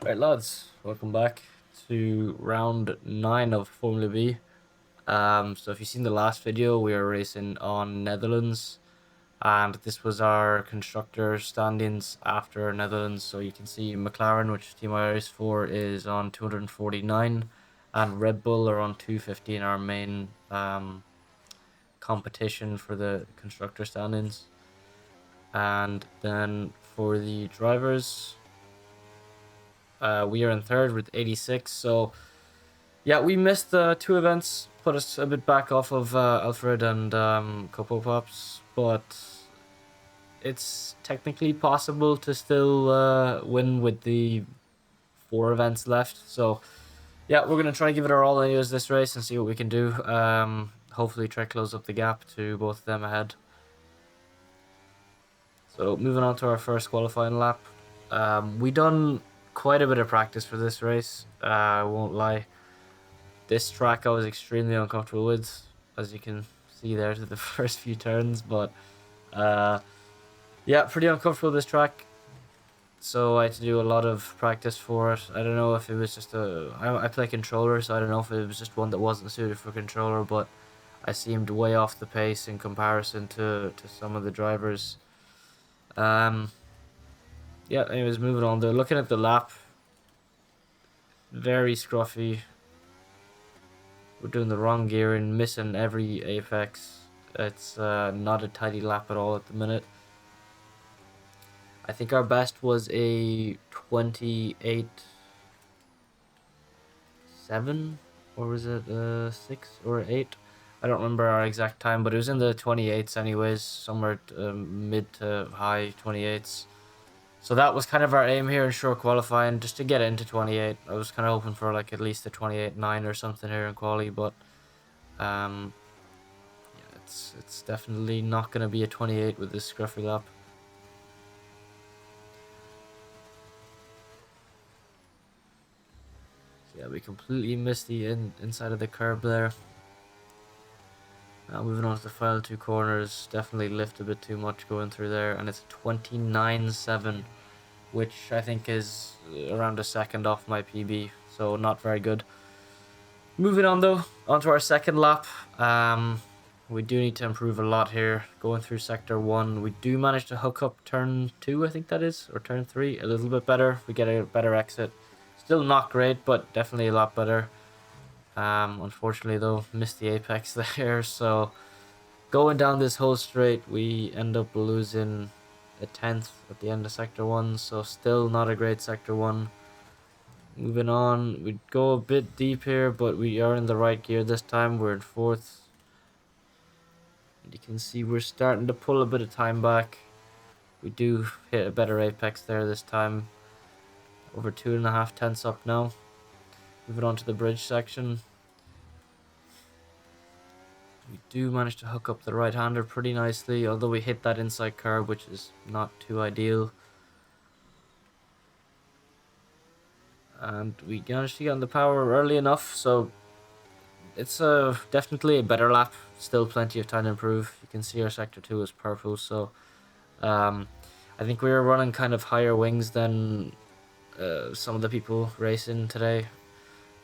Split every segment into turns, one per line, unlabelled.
Right, lads, welcome back to round 9 of Formula V. So if you've seen the last video, we were racing on Netherlands, and this was our constructor standings after Netherlands. So you can see McLaren, which team I race for, is on 249, and Red Bull are on 250 in our main competition for the constructor standings. And then for the drivers, we are in third with 86. So yeah, we missed the two events, put us a bit back off of Alfred and Copo Pops, but it's technically possible to still win with the 4 events left. So yeah, we're gonna try to give it our all anyways this race and see what we can do. Hopefully try to close up the gap to both of them ahead. So moving on to our first qualifying lap. We done quite a bit of practice for this race. I won't lie. This track I was extremely uncomfortable with, as you can see there to the first few turns, but yeah, pretty uncomfortable with this track. So I had to do a lot of practice for it. I don't know if it was just I play controller, so I don't know if it was just one that wasn't suited for controller, but I seemed way off the pace in comparison to some of the drivers. Um, yeah, anyways, moving on. They're looking at the lap. Very scruffy. We're doing the wrong gearing, missing every apex. It's not a tidy lap at all at the minute. I think our best was a 28.7, or was it 6 or 8? I don't remember our exact time, but it was in the 28s anyways, somewhere mid to high 28s. So that was kind of our aim here in short qualifying, just to get into 28. I was kind of hoping for like at least a 28.9 or something here in quali, but um, yeah, it's definitely not going to be a 28 with this scruffy lap. So yeah, we completely missed the inside of the curb there. Now moving on to the final two corners, definitely lift a bit too much going through there, and it's 29.7, which I think is around a second off my PB, so not very good. Moving on though, onto our second lap. We do need to improve a lot here. Going through sector 1, we do manage to hook up turn 2, I think that is, or turn 3, a little bit better. We get a better exit. Still not great, but definitely a lot better. Unfortunately though, missed the apex there, so going down this whole straight, we end up losing a 10th at the end of sector 1, so still not a great sector 1. Moving on, we go a bit deep here, but we are in the right gear this time. We're in 4th. And you can see we're starting to pull a bit of time back. We do hit a better apex there this time. Over 2.5 tenths up now. Moving on to the bridge section. We do manage to hook up the right-hander pretty nicely, although we hit that inside curb, which is not too ideal. And we managed to get on the power early enough, so it's definitely a better lap. Still plenty of time to improve. You can see our sector 2 is purple, so I think we were running kind of higher wings than some of the people racing today,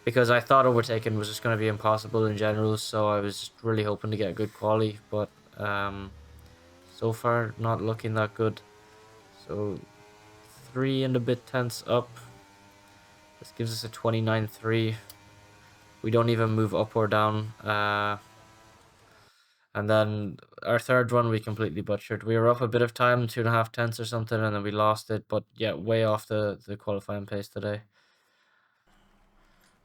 because I thought overtaking was just going to be impossible in general, so I was just really hoping to get a good quali, but so far not looking that good. So 3 and a bit tenths up. This gives us a 29.3. We don't even move up or down. And then our third run we completely butchered. We were up a bit of time, 2.5 tenths or something, and then we lost it. But yeah, way off the qualifying pace today.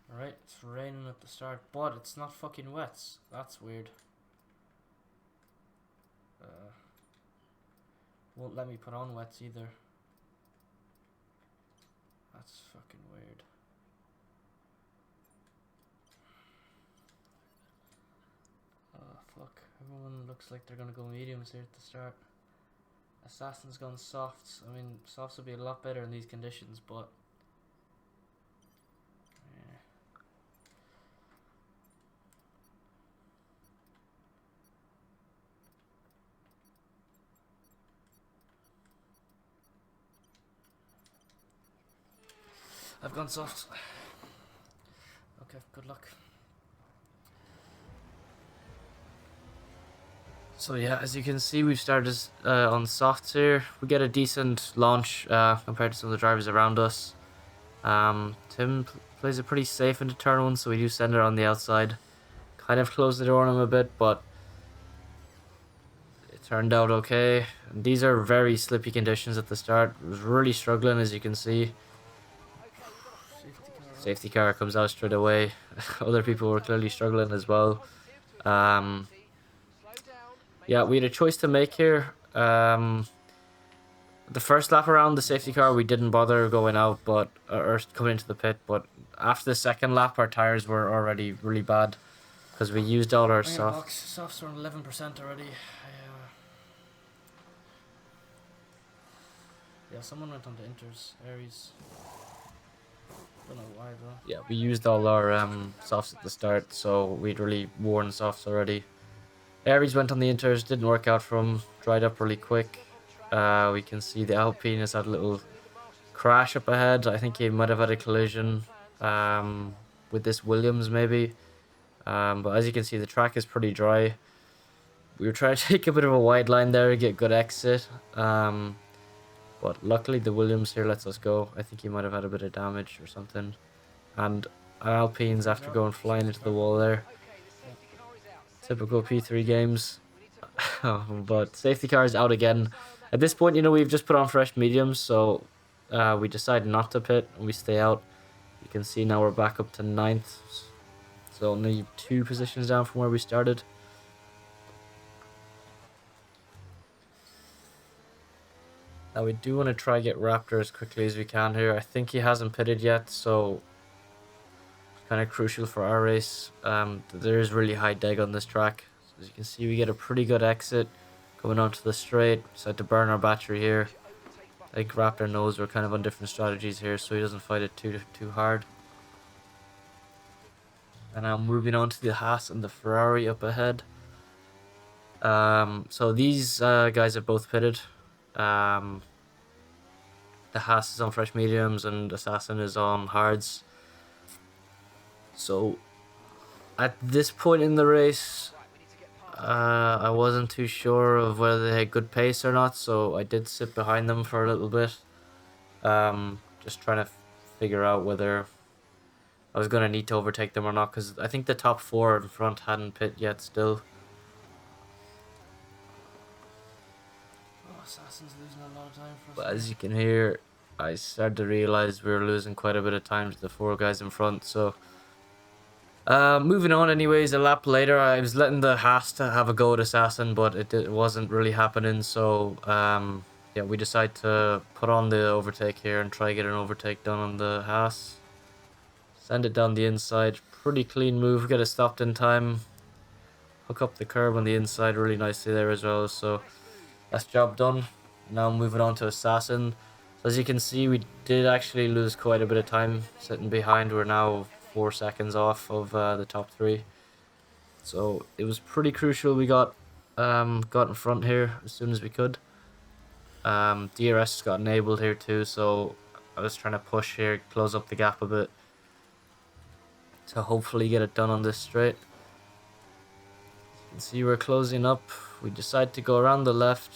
Alright, it's raining at the start, but it's not fucking wet. That's weird. Won't let me put on wets either. That's fucking weird. Oh fuck, everyone looks like they're gonna go mediums here at the start. Assassin's gone softs. I mean, softs would be a lot better in these conditions, but yeah. I've gone soft. Okay, good luck. So yeah, as you can see, we've started on softs here. We get a decent launch compared to some of the drivers around us. Tim plays it pretty safe into turn 1, so we do send it on the outside. Kind of close the door on him a bit, but it turned out okay. And these are very slippy conditions at the start. I was really struggling, as you can see. Safety car comes out straight away. Other people were clearly struggling as well. Yeah, we had a choice to make here. The first lap around the safety car, we didn't bother going out, but or coming into the pit. But after the second lap, our tires were already really bad because we used all our softs. Softs are on 11% already. Yeah, someone went on to Inters, Aries. Don't know why though. Yeah, we used all our softs at the start, so we'd really worn softs already. Aries went on the Inters, didn't work out for him, dried up really quick. We can see the Alpine has had a little crash up ahead. I think he might have had a collision with this Williams maybe. But as you can see, the track is pretty dry. We were trying to take a bit of a wide line there, get good exit. But luckily the Williams here lets us go. I think he might have had a bit of damage or something. And Alpines after going flying into the wall there. Typical P3 games. But safety car is out again. At this point, you know, we've just put on fresh mediums, so we decided not to pit and we stay out. You can see now we're back up to 9th. So only 2 positions down from where we started. Now we do want to try get Raptor as quickly as we can here. I think he hasn't pitted yet, so it's kind of crucial for our race. There is really high deg on this track. So as you can see, we get a pretty good exit coming onto the straight. Decide to burn our battery here. I think Raptor knows we're kind of on different strategies here, so he doesn't fight it too hard. And now moving on to the Haas and the Ferrari up ahead. So these guys have both pitted. The Haas is on fresh mediums and Assassin is on hards. So at this point in the race, I wasn't too sure of whether they had good pace or not, so I did sit behind them for a little bit. Just trying to figure out whether I was going to need to overtake them or not, because I think the top 4 in front hadn't pit yet still. Assassin's losing a lot of time for us. But as you can hear, I started to realize we were losing quite a bit of time to the 4 guys in front. So, moving on anyways, a lap later, I was letting the Haas to have a go at Assassin, but it wasn't really happening. So, yeah, we decided to put on the overtake here and try get an overtake done on the Haas. Send it down the inside. Pretty clean move. Get it stopped in time. Hook up the curb on the inside really nicely there as well. So, that's job done. Now moving on to Assassin. So as you can see, we did actually lose quite a bit of time sitting behind. We're now 4 seconds off of the top 3. So it was pretty crucial we got in front here as soon as we could. DRS got enabled here too, so I was trying to push here, close up the gap a bit to hopefully get it done on this straight. You can see we're closing up. We decide to go around the left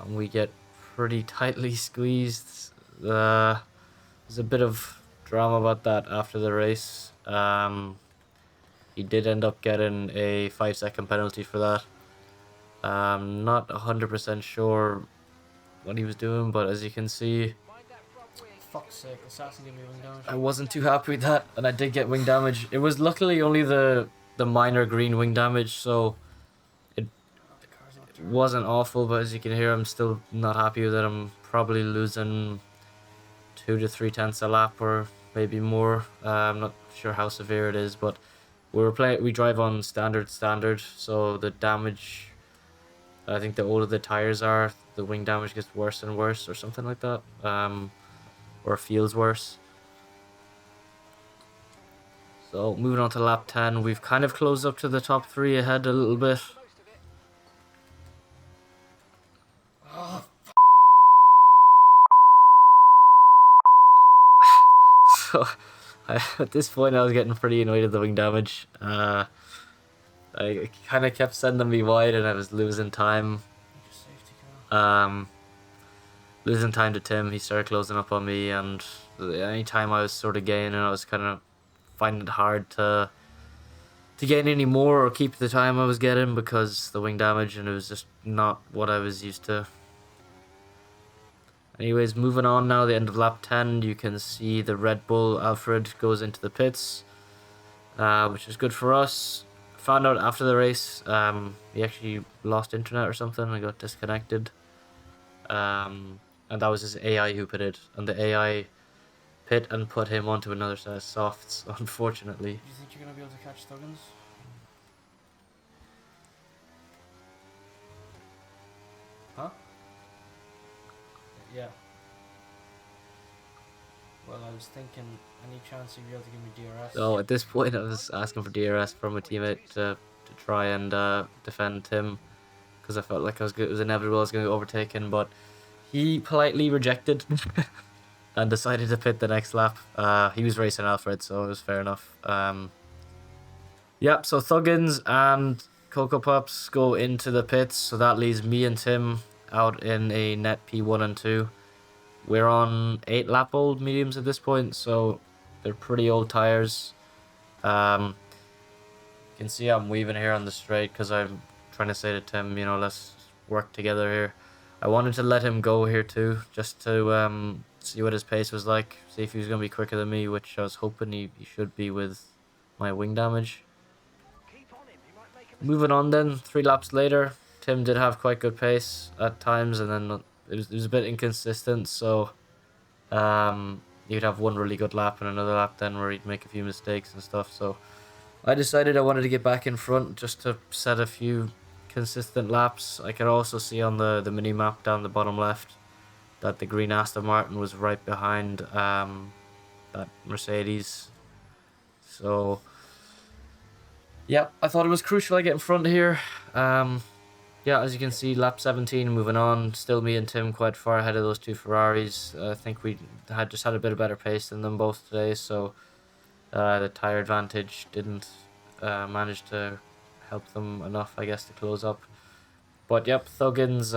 and we get pretty tightly squeezed. There's a bit of drama about that after the race. He did end up getting a 5-second penalty for that. Not 100% sure what he was doing, but as you can see, fuck's sake, Assassin gave me wing damage. I wasn't too happy with that, and I did get wing damage. It was luckily only the minor green wing damage, so it wasn't awful, but as you can hear, I'm still not happy with it. I'm probably losing 2 to 3 tenths a lap, or maybe more. I'm not sure how severe it is, but we drive on standard, so the damage, I think the older the tires are, the wing damage gets worse and worse, or something like that, or feels worse. So moving on to lap 10, we've kind of closed up to the top 3 ahead a little bit. So at this point, I was getting pretty annoyed at the wing damage. I kind of kept sending me wide, and I was losing time. Losing time to Tim. He started closing up on me, and any time I was sort of gaining, I was kind of finding it hard to gain any more or keep the time I was getting because the wing damage, and it was just not what I was used to. Anyways, moving on now, the end of lap 10, you can see the Red Bull Alfred goes into the pits, which is good for us. Found out after the race, he actually lost internet or something and got disconnected. And that was his AI who put it, and the AI pit and put him onto another set of softs, unfortunately.
Do you think you're going to be able to catch Thuggins? Huh? Yeah. Well, I was thinking, any chance you'd be able to give me DRS?
So at this point, I was asking for DRS from a teammate to try and defend Tim, because I felt like it was inevitable I was going to get overtaken, but he politely rejected and decided to pit the next lap. He was racing Alfred, so it was fair enough. Yep, so Thuggins and Cocoa Pops go into the pits, so that leaves me and Tim out in a net P1 and 2. We're on 8 lap old mediums at this point, so they're pretty old tires. You can see I'm weaving here on the straight because I'm trying to say to Tim, let's work together here. I wanted to let him go here too, just to see what his pace was like, see if he was going to be quicker than me, which I was hoping he should be with my wing damage. Moving on then, 3 laps later, Tim did have quite good pace at times, and then it was a bit inconsistent, so he'd have one really good lap and another lap then where he'd make a few mistakes and stuff, so I decided I wanted to get back in front just to set a few consistent laps. I could also see on the mini map down the bottom left that the green Aston Martin was right behind that Mercedes, so yeah, I thought it was crucial I get in front here. Yeah, as you can see, lap 17, moving on. Still me and Tim quite far ahead of those 2 Ferraris. I think we had a bit of better pace than them both today, so the tyre advantage didn't manage to help them enough, I guess, to close up. But yep, Thuggins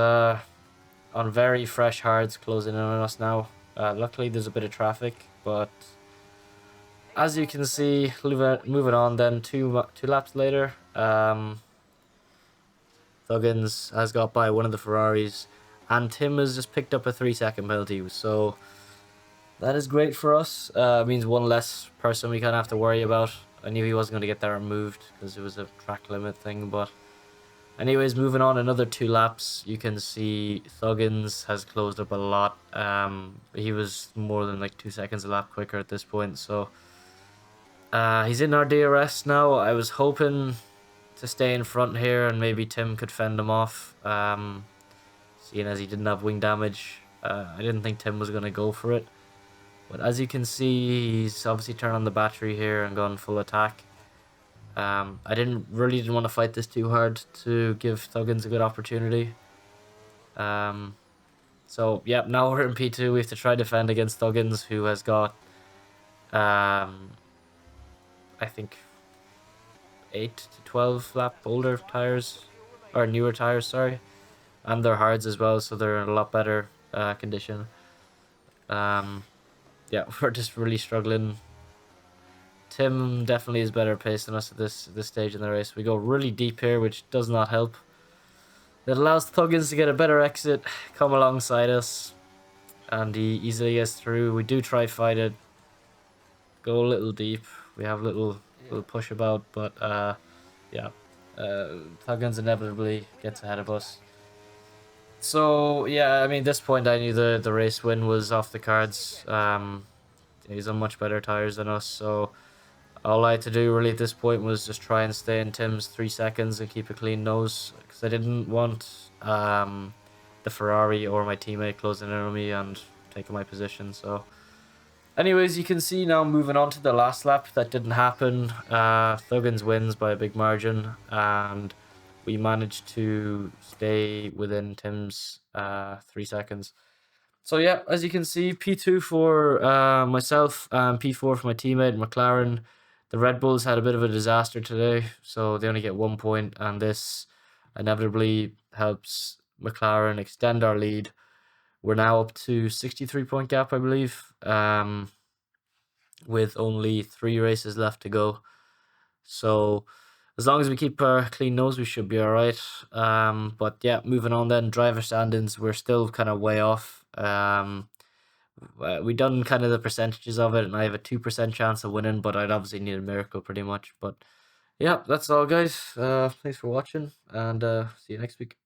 on very fresh hards closing in on us now. Luckily, there's a bit of traffic, but as you can see, moving on then, two laps later, Thuggins has got by one of the Ferraris, and Tim has just picked up a 3-second penalty, so that is great for us. It means one less person we kind of have to worry about. I knew he wasn't going to get that removed because it was a track limit thing, but anyways, moving on another 2 laps, you can see Thuggins has closed up a lot. He was more than like 2 seconds a lap quicker at this point, so he's in our DRS now. I was hoping to stay in front here and maybe Tim could fend him off, seeing as he didn't have wing damage. I didn't think Tim was going to go for it, but as you can see, he's obviously turned on the battery here and gone full attack. I didn't want to fight this too hard to give Thuggins a good opportunity. So yeah, now we're in P2. We have to try defend against Thuggins, who has got I think 8 to 12 lap older tires, or newer tires, sorry, and they're hards as well, so they're in a lot better condition. Yeah, we're just really struggling. Tim definitely is better paced than us at this stage in the race. We go really deep here, which does not help. It allows Thuggins to get a better exit, come alongside us, and he easily gets through. We do try fight it, go a little deep. We have a little push about, but yeah, Thuggins inevitably gets ahead of us. So yeah, I mean, at this point I knew the race win was off the cards. He's on much better tires than us, so all I had to do really at this point was just try and stay in Tim's 3 seconds and keep a clean nose, because I didn't want the Ferrari or my teammate closing in on me and taking my position. So anyways, you can see now moving on to the last lap, that didn't happen. Thuggins wins by a big margin, and we managed to stay within Tim's 3 seconds. So yeah, as you can see, P2 for myself and P4 for my teammate McLaren. The Red Bulls had a bit of a disaster today, so they only get 1 point, and this inevitably helps McLaren extend our lead. We're now up to 63-point gap, I believe, with only 3 races left to go. So as long as we keep our clean nose, we should be all right. But yeah, moving on then, driver standings, we're still kind of way off. We done kind of the percentages of it, and I have a 2% chance of winning, but I'd obviously need a miracle pretty much. But yeah, that's all, guys. Thanks for watching, and see you next week.